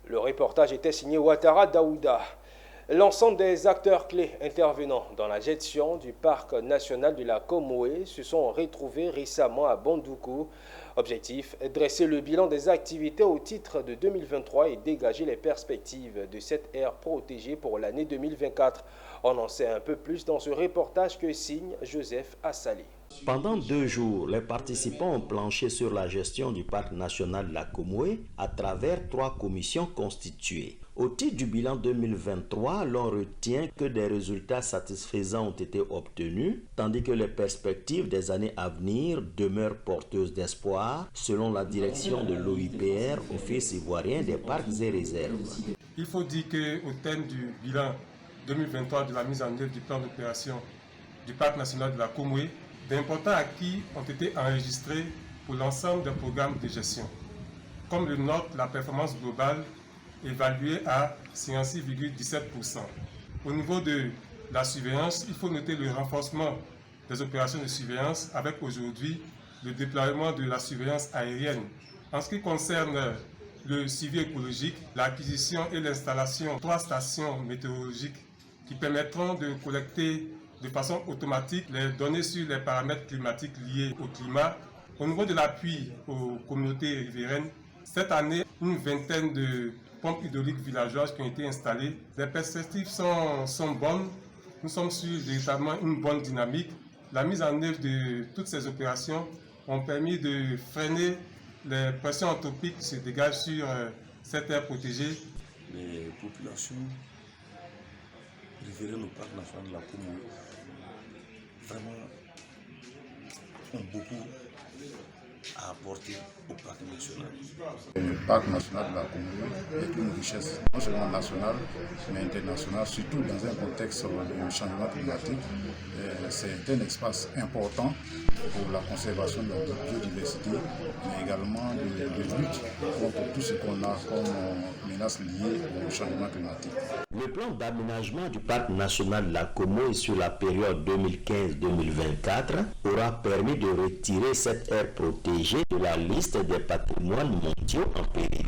Le reportage était signé Ouattara Daouda. L'ensemble des acteurs clés intervenant dans la gestion du parc national de la Comoé se sont retrouvés récemment à Bandoukou. Objectif, dresser le bilan des activités au titre de 2023 et dégager les perspectives de cette aire protégée pour l'année 2024. On en sait un peu plus dans ce reportage que signe Joseph Assali. Pendant 2 jours, les participants ont planché sur la gestion du parc national de la Comoé à travers 3 commissions constituées. Au titre du bilan 2023, l'on retient que des résultats satisfaisants ont été obtenus, tandis que les perspectives des années à venir demeurent porteuses d'espoir, selon la direction de l'OIPR, Office ivoirien des parcs et réserves. Il faut dire qu'au terme du bilan 2023 de la mise en œuvre du plan d'opération du parc national de la Comoé, d'importants acquis ont été enregistrés pour l'ensemble des programmes de gestion. Comme le note la performance globale évaluée à 56,17%. Au niveau de la surveillance, il faut noter le renforcement des opérations de surveillance avec aujourd'hui le déploiement de la surveillance aérienne. En ce qui concerne le suivi écologique, l'acquisition et l'installation de 3 stations météorologiques qui permettront de collecter de façon automatique les données sur les paramètres climatiques liés au climat. Au niveau de l'appui aux communautés riveraines, cette année, une vingtaine de pompes hydrauliques villageoises qui ont été installées. Les perspectives sont bonnes. Nous sommes sur véritablement une bonne dynamique. La mise en œuvre de toutes ces opérations ont permis de freiner les pressions anthropiques qui se dégagent sur cette aire protégée. Les populations riveraines au parc national de la Comoé vraiment ont beaucoup à apporter au parc national. Le parc national de la Comoé est une richesse non seulement nationale mais internationale, surtout dans un contexte de changement climatique. C'est un espace important pour la conservation de la biodiversité, mais également de lutte contre tout ce qu'on a comme menaces liées au changement climatique. Le plan d'aménagement du parc national de la Comoé sur la période 2015-2024 aura permis de retirer cette aire protégée de la liste des patrimoines mondiaux en péril.